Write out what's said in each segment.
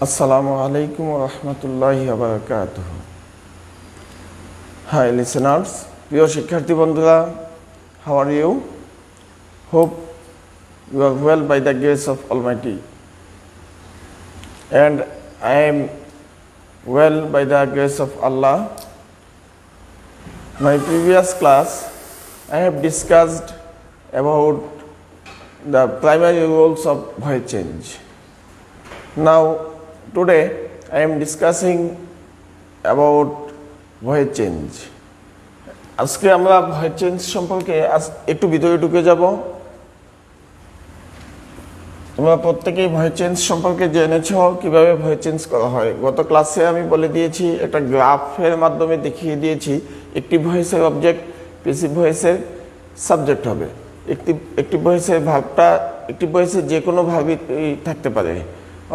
Assalamu alaikum wa rahmatullahi wa barakatuh. Hi listeners, প্রিয় শিক্ষার্থী বন্ধুরা, how are you? Hope you are well by the grace of Almighty. And I am well by the grace of Allah. My previous class, I have discussed about the primary rules of voice change. Now, today I am discussing about voice change. আজকে আমরা voice change সম্পর্কে একটু ভিতরে ঢুকে যাব। তোমরা প্রত্যেকেই voice change সম্পর্কে জেনেছ কিভাবে ভয়েস চেঞ্জ করা হয়। গত ক্লাসে আমি বলে দিয়েছি, একটা গ্রাফের মাধ্যমে দেখিয়ে দিয়েছি একটিভ ভয়েসের অবজেক্ট প্যাসিভ ভয়েসের সাবজেক্ট হবে। একটিভ ভয়েসের ভার্বটা একটিভ ভয়েসের যে কোনো ভার্বই থাকতে পারে,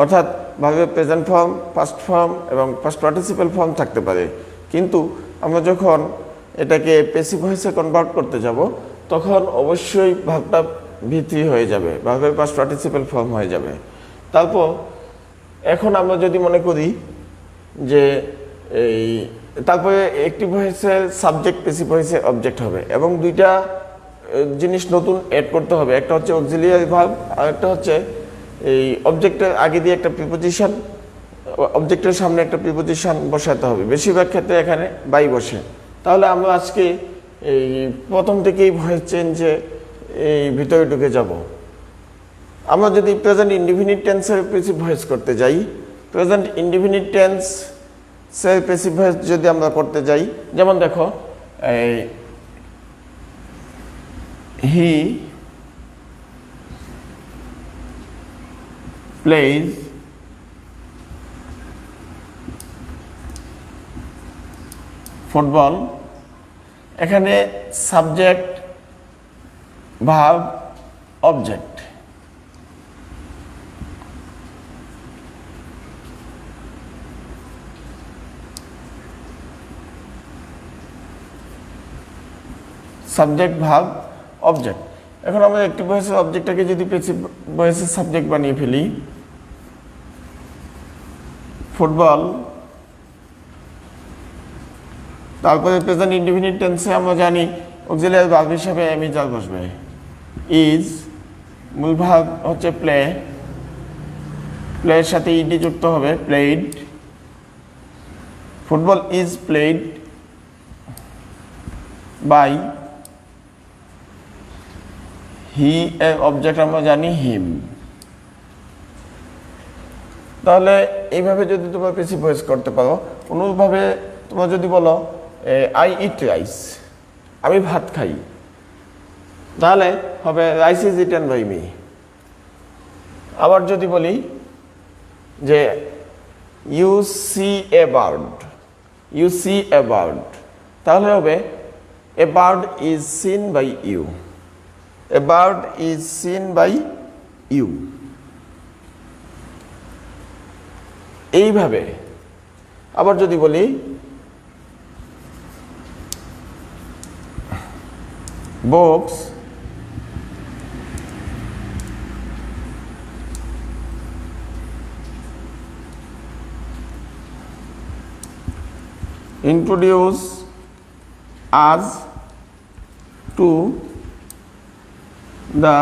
অর্থাৎ ভার্বের প্রেজেন্ট ফর্ম, পাস্ট ফর্ম এবং পাস্ট পার্টিসিপেল ফর্ম থাকতে পারে। কিন্তু আমরা যখন এটাকে প্যাসিভ ভয়েসে কনভার্ট করতে যাব, তখন অবশ্যই ভার্বটা ভিত্তি হয়ে যাবে, ভার্বের পাস্ট পার্টিসিপেল ফর্ম হয়ে যাবে। তারপর এখন আমরা যদি মনে করি যে তারপরে অ্যাক্টিভ ভয়েসের সাবজেক্ট প্যাসিভ ভয়েসের অবজেক্ট হবে, এবং দুইটা জিনিস নতুন অ্যাড করতে হবে। একটা হচ্ছে অক্সিলিয়ারি ভার্ব, আর একটা হচ্ছে এই অবজেক্টের আগে দিয়ে একটা প্রিপোজিশন, অবজেক্টের সামনে একটা প্রিপোজিশন বসাতে হবে। বেশিরভাগ ক্ষেত্রে এখানে বাই বসে। তাহলে আমরা আজকে এই প্রথম থেকেই ভয়েস চেঞ্জে এই ভিতরে ঢুকে যাব। আমরা যদি প্রেজেন্ট ইনডিফিনিট টেন্সের প্যাসিভ ভয়েস করতে যাই, প্রেজেন্ট ইনডিফিনিট টেন্সের প্যাসিভ ভয়েস যদি আমরা করতে যাই, যেমন দেখো হি plays ফুটবল। এখানে subject, verb, object. Subject, verb, object. এখন আমরা অ্যাক্টিভ ভয়েসের অবজেক্টটাকে যদি প্যাসিভ ভয়েসের সাবজেক্ট বানিয়ে ফেলি, ফুটবল, তারপরে প্রেজেন্ট ইনডিফিনিট টেন্সে আমরা জানি অক্সিলিয়ারি ভার্ব হিসেবে এমই জার বসবে। ইজ, মূল ভার্ব হচ্ছে প্লে, প্লের সাথে ইডি যুক্ত হবে, played. Football is played by he, এর অবজেক্ট আমরা জানি হিম। তাহলে এইভাবে যদি তোমরা প্যাসিভ ভয়েস করতে পারো। অনুরূপভাবে তোমরা যদি বলো আই ইট রাইস, আমি ভাত খাই, তাহলে হবে rice is eaten by me. আবার যদি বলি যে you see a bird, you see a bird, তাহলে হবে a bird is seen by you, a bird is seen by you. এইভাবে আবার যদি বলি books introduce us to the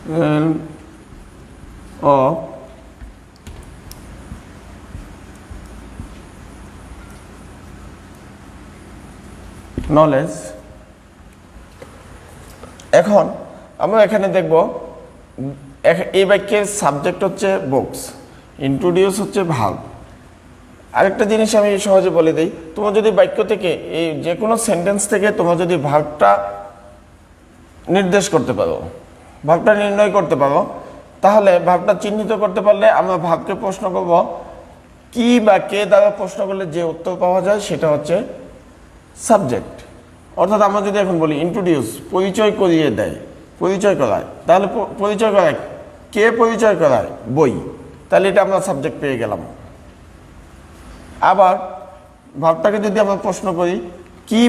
realm of knowledge। এখন আমরা এখানে দেখব এই বাক্যের সাবজেক্ট হচ্ছে বুকস, ইন্ট্রোডিউস হচ্ছে ভার্ব। আরেকটা জিনিস আমি সহজে বলে দিই, তোমরা যদি বাক্য থেকে এই যে কোনো সেন্টেন্স থেকে তোমরা যদি ভার্বটা নির্দেশ করতে পারো, ভার্বটা নির্ণয় করতে পারো, তাহলে ভার্বটা চিহ্নিত করতে পারলে আমরা ভার্বকে প্রশ্ন করব, কি বা কে দ্বারা প্রশ্ন করলে যে উত্তর পাওয়া যায় সেটা হচ্ছে সাবজেক্ট। অর্থাৎ আমরা যদি এখন বলি ইন্ট্রোডিউস, পরিচয় করিয়ে দেয়, পরিচয় করায়, তাহলে পরিচয় করায় কে, পরিচয় করায় বই, তাহলে এটা আমরা সাবজেক্ট পেয়ে গেলাম। আবার ভার্বটাকে যদি আমরা প্রশ্ন করি, কি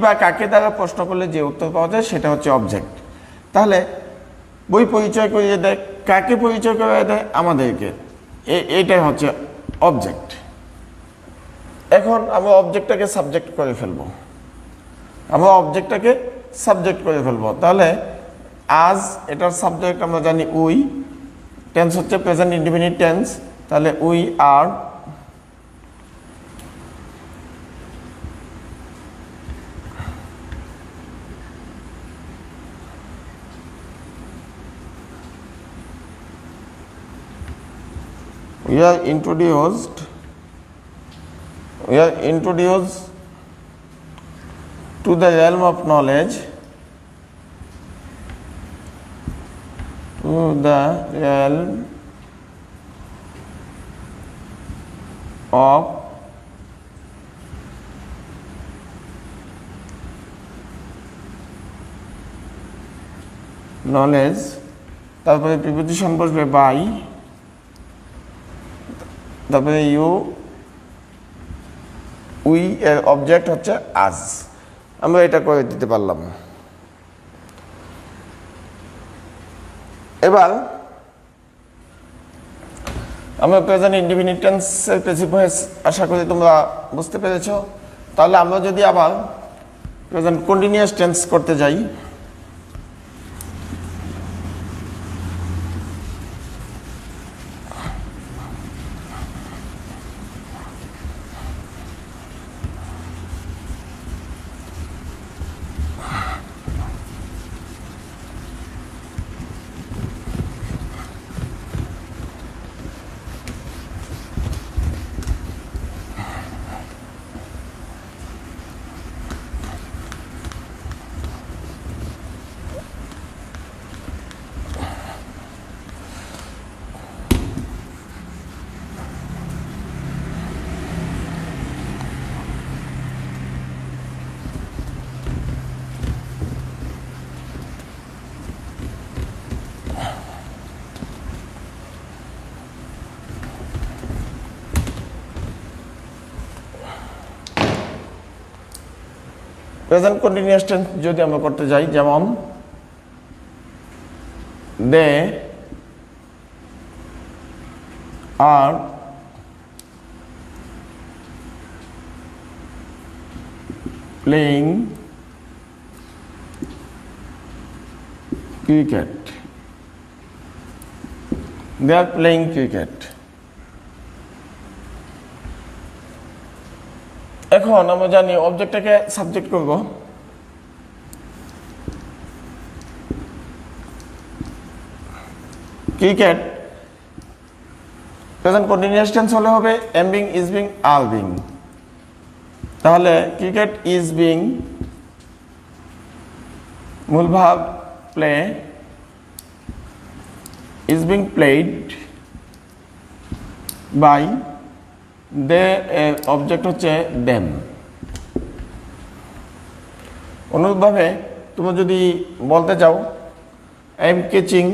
বা কাকে দ্বারা প্রশ্ন করলে যে উত্তর পাওয়া যায় সেটা হচ্ছে অবজেক্ট। তাহলে বই পরিচয় করিয়ে দেয়, কাকে পরিচয় করিয়ে দেয়? আমাদেরকে। এইটাই হচ্ছে অবজেক্ট। এখন আমরা অবজেক্টটাকে সাবজেক্ট করে ফেলবো, তাহলে আজ এটার সাবজেক্ট আমরা জানি উই, টেন্স হচ্ছে প্রেজেন্ট ইনডিফিনিট টেন্স, তাহলে we are we are introduced to the realm of knowledge, of knowledge, তারপরে প্রিপোজিশন বসবে বাই, তারপরে উই এর অবজেক্ট হচ্ছে আজ। আমরা এটা করে দিতে পারলাম। এবার আমরা প্রেজেন্ট ইনডিফিনিট টেন্সের প্যাসিভ ভয়েস আশা করি তোমরা বুঝতে পেরেছো। তাহলে আমরা যদি আবার প্রেজেন্ট কন্টিনিউয়াস টেন্স করতে যাই, প্রেজেন্ট কন্টিনিউয়াস টেন্স যদি আমরা করতে যাই, যেমন দে আর প্লেইং ক্রিকেট, এখন আমরা জানি অবজেক্টটাকে সাবজেক্ট করব। ক্রিকেট প্রেজেন্ট কন্টিনিউয়াস টেন্স হলে হবে am being, is being, are being. তাহলে ক্রিকেট ইজ বিং, মূল ভাব play, is being played by, they এর অবজেক্ট হচ্ছে দেম। অনুরূপভাবে তোমরা যদি বলতে চাও I am catching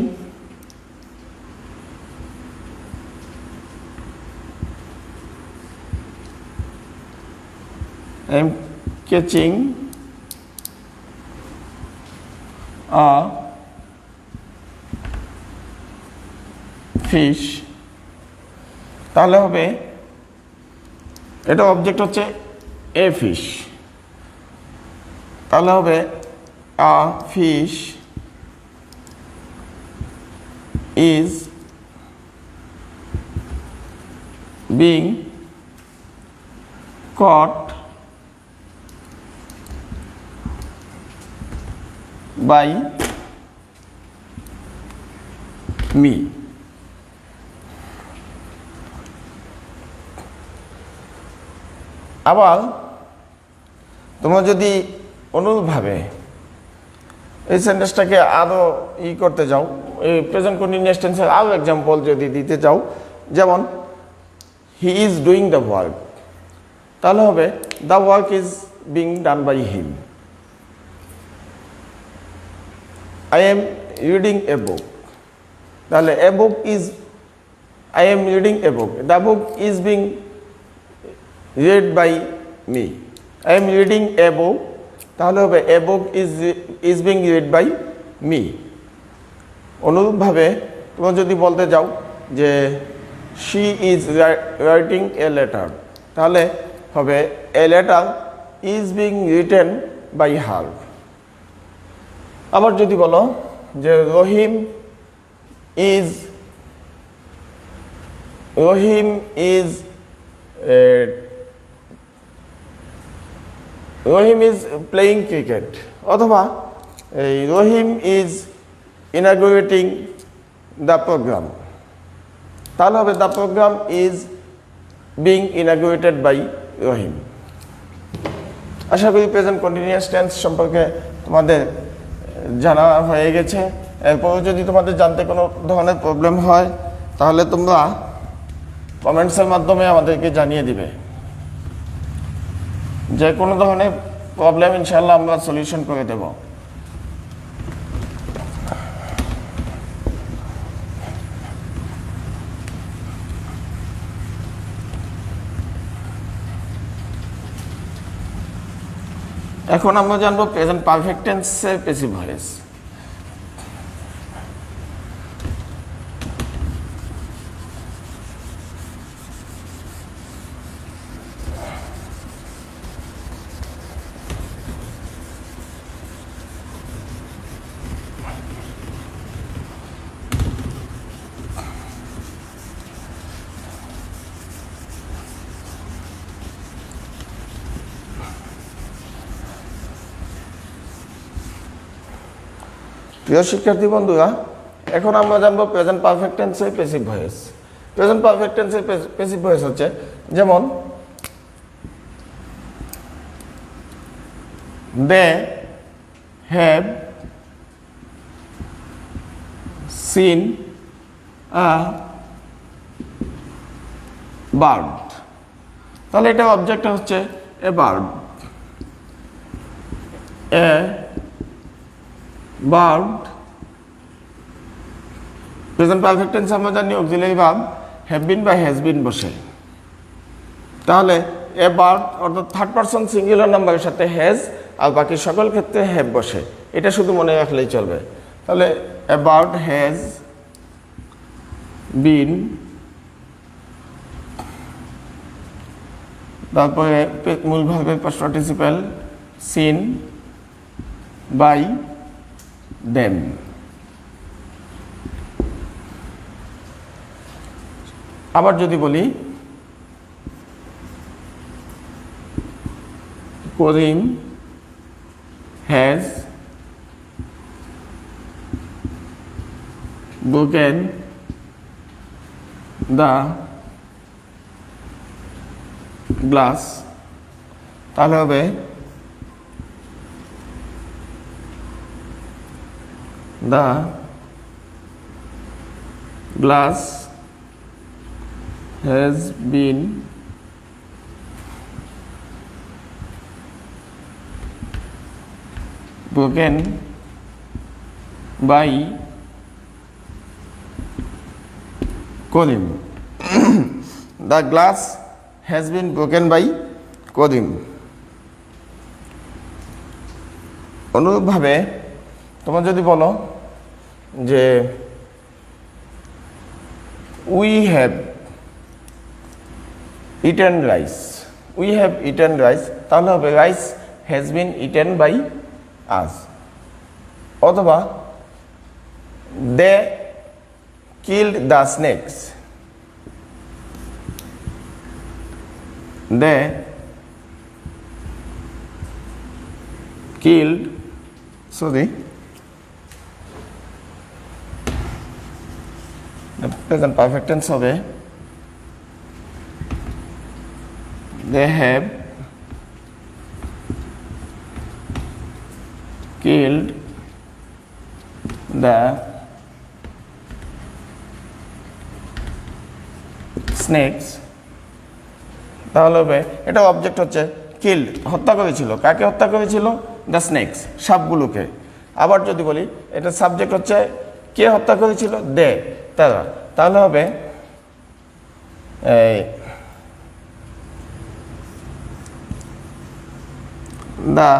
a fish, তাহলে হবে এটা অবজেক্ট হচ্ছে এ ফিশ, তাহলে হবে আ fish is being caught by me. আবার তোমরা যদি অনুরূপভাবে এই সেন্টেন্সটাকে আরও করতে যাও, এই প্রেজেন্ট কন্টিনিউয়াস টেন্সের আরও এক্সাম্পল যদি দিতে চাও, যেমন he is doing the work, তাহলে হবে the work is being done by him. I am reading a book, তাহলে a book is, I am reading a book, the book is being read by me, I am reading a book, তাহলে হবে a book is being read by me. অনুরূপভাবে তোমরা যদি বলতে যাও যে she is writing a letter, তাহলে হবে a letter is being written by her. আবার যদি বলো যে রহিম ইজ প্লেয়িং ক্রিকেট, অথবা Rahim is inaugurating the programme, তাহলে হবে the programme is being inaugurated by Rahim. আশা করি প্রেজেন্ট কন্টিনিউয়াস টেন্স সম্পর্কে তোমাদের জানা হয়ে গেছে। এরপরও যদি তোমাদের জানতে কোনো ধরনের প্রবলেম হয় তাহলে তোমরা কমেন্টসের মাধ্যমে আমাদেরকে জানিয়ে দিবে। যে কোনো ধরনের প্রবলেম ইনশাআল্লাহ আমরা সলিউশন করে দেব। এখন আমরা জানবো প্রেজেন্ট পারফেক্ট টেন্সের প্যাসিভ ভয়েস। প্রিয় শিক্ষার্থী বন্ধুরা, এখন আমরা জানবো প্রেজেন্ট পারফেক্ট টেন্সের প্যাসিভ ভয়েস। প্রেজেন্ট পারফেক্ট টেন্সের প্যাসিভ ভয়েস হচ্ছে যেমন they have seen a bird, তাহলে এটা অবজেক্ট হচ্ছে a bird. A bird, present perfect tense আমরা জানি অক্সিলারি ভার্ব হ্যাভ বিন বা হ্যাজ বিন বসে, তাহলে এ বার্ড অর্থাৎ থার্ড পারসন সিঙ্গুলার নাম্বারের সাথে হ্যাজ আর বাকি সকল ক্ষেত্রে হ্যাভ বসে, এটা শুধু মনে রাখলেই চলবে। তাহলে এ বার্ড হ্যাজ বিন, তারপরে মূল ভার্বের past participle seen by them. আবার যদি বলি Karim has broken the glass, তাহলে হবে the glass has been broken by Kodim. The glass has been broken by Kodim. অনুরূপভাবে তোমরা যদি বলো যে we have eaten rice, we have eaten rice, তাহলে হবে rice has been eaten by us. অথবা they killed the snakes, they killed, sorry, the present perfect tense হবে they have killed the snakes, তাহলে হবে এটা অবজেক্ট হচ্ছে killed, হত্যা করেছিল। কাকে হত্যা করেছিল? দ্য স্নেকস, সাপগুলোকে। আবার যদি বলি এটা সাবজেক্ট হচ্ছে কে হত্যা করেছিল? দে, তারা, তাহলে হবে দ্য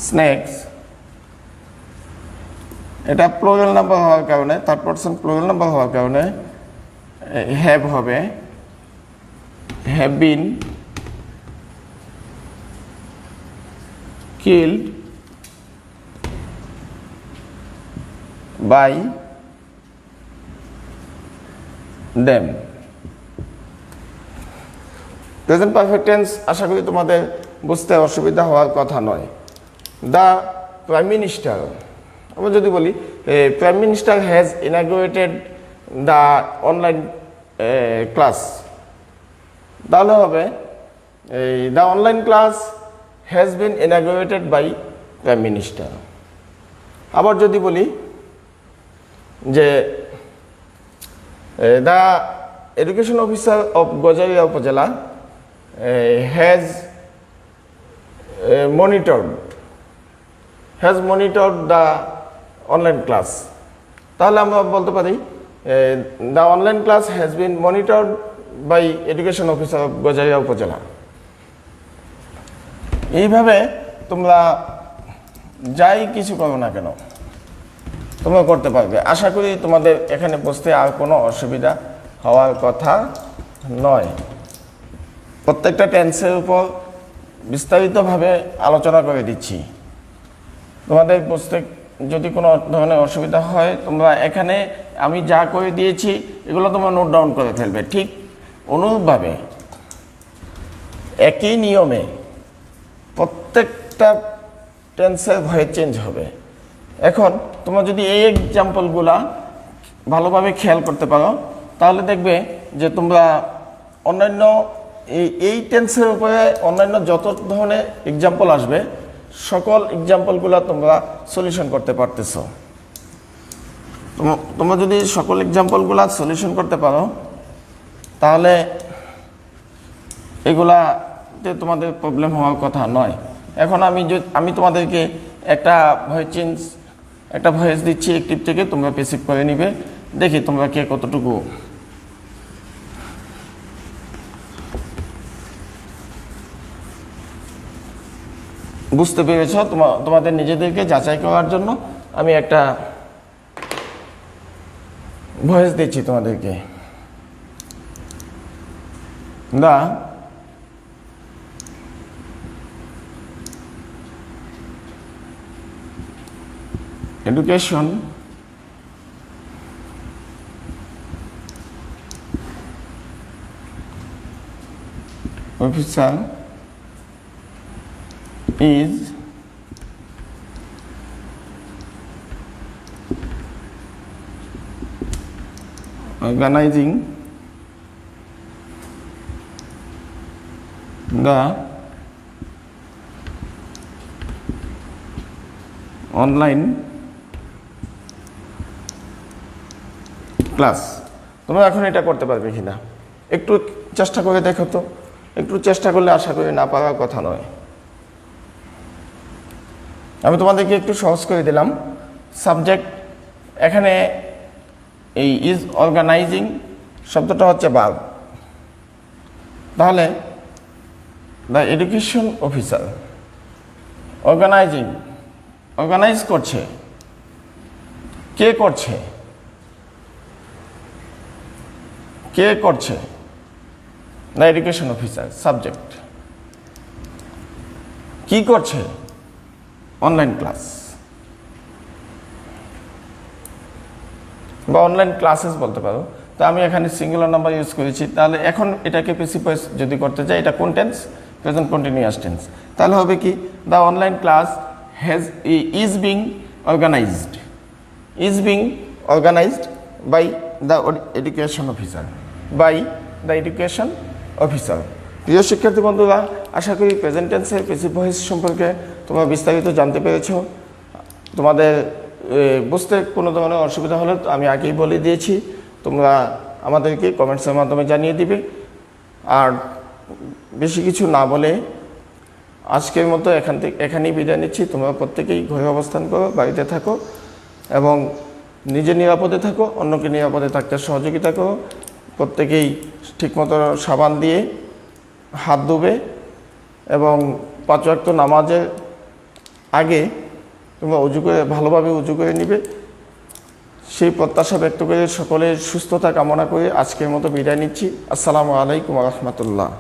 স্নেকস, এটা প্লুরাল নাম্বার হওয়ার কারণে, থার্ড পারসন প্লুরাল নাম্বার হওয়ার কারণে হ্যাভ হবে, have been killed by them. Present perfect tense আশা করি তোমাদের বুঝতে অসুবিধা হওয়ার কথা নয়। দ্য প্রাইম মিনিস্টার, আমরা যদি বলি prime minister has inaugurated the online class, তাহলে হবে the online class has been inaugurated by prime minister. আবার যদি বলি যে the education officer of Gazaria upazila has monitored the online class, তাহলে আমরা বলতে পারি the online class has been monitored by education officer of Gazaria upazila. এইভাবে তোমরা যাই কিছু করো না কেন তোমরা করতে পারবে। আশা করি তোমাদের এখানে বুঝতে আর কোনো অসুবিধা হওয়ার কথা নয়। প্রত্যেকটা টেন্সের উপর বিস্তারিতভাবে আলোচনা করে দিচ্ছি। তোমাদের বুঝতে যদি কোনো ধরনের অসুবিধা হয় তোমরা এখানে আমি যা করে দিয়েছি এগুলো তোমরা নোট ডাউন করে ফেলবে। ঠিক অনুরূপভাবে একই নিয়মে প্রত্যেকটা টেন্সের ভয়েস চেঞ্জ হবে। এখন তোমরা যদি এই এক্সাম্পলগুলা ভালোভাবে খেয়াল করতে পারো তাহলে দেখবে যে তোমরা অন্যান্য এই টেন্সের উপরে অন্যান্য যত ধরনের এক্সাম্পল আসবে সকল এক্সাম্পলগুলো তোমরা সলিউশন করতে পারতেছো। তোমরা যদি সকল এক্সাম্পলগুলো সলিউশন করতে পারো তাহলে এগুলাতে তোমাদের প্রবলেম হওয়ার কথা নয়। এখন আমি তোমাদেরকে একটা ভয়েস দিচ্ছি অ্যাক্টিভ থেকে, তোমরা পেসিভ করে নিবে। দেখি তোমরা কে কতটুকু বুঝতে পেরেছ। তোমাদের নিজেদেরকে যাচাই করার জন্য আমি একটা ভয়েস দিচ্ছি তোমাদেরকে। দা education officer is organizing the online class. তোমরা এখন এটা করতে পারবে কিনা একটু চেষ্টা করে দেখো তো। একটু চেষ্টা করলে আশা করি না পারার কথা নয়। আমি তোমাদেরকে একটু সহজ করে দিলাম। সাবজেক্ট এখানে এই ইজ অর্গানাইজিং শব্দটা হচ্ছে ভার্ব, তাহলে দ্য এডুকেশন অফিসার অর্গানাইজ করছে। কে করছে? The education officer subject. কি করছে? অনলাইন ক্লাস বা অনলাইন ক্লাসেস বলতে পারো। তো আমি এখানে সিঙ্গুলার নাম্বার ইউজ করেছি। তাহলে এখন এটাকে পেসিভ ভয়েস যদি করতে চাই, এটা কোন টেন্স? Present continuous tense. তাহলে হবে কি? The online class is being organized by the education officer. প্রিয় শিক্ষার্থী বন্ধুরা, আশা করি প্রেজেন্ট টেন্সের পেসিভ ভয়েস সম্পর্কে তোমরা বিস্তারিত জানতে পেরেছো। তোমাদের বুঝতে কোনো ধরনের অসুবিধা হলে আমি আগেই বলে দিয়েছি, তোমরা আমাদেরকে কমেন্টসের মাধ্যমে জানিয়ে দিবে। আর বেশি কিছু না বলে আজকের মতো এখানেই বিদায় নিচ্ছি। তোমরা প্রত্যেকেই ঘরে অবস্থান করো, বাড়িতে থাকো এবং নিজে নিরাপদে থাকো, অন্যকে নিরাপদে থাকতে সহযোগিতা করো। প্রত্যেকেই ঠিকমতো সাবান দিয়ে হাত ধুবে এবং 5 ওয়াক্ত নামাজের আগে তোমরা উজু করে ভালোভাবে উজু করে নিবে। সেই প্রত্যাশা ব্যক্ত করে সকলের সুস্থতা কামনা করে আজকের মতো বিদায় নিচ্ছি। আসসালামু আলাইকুম ওয়া রাহমাতুল্লাহ।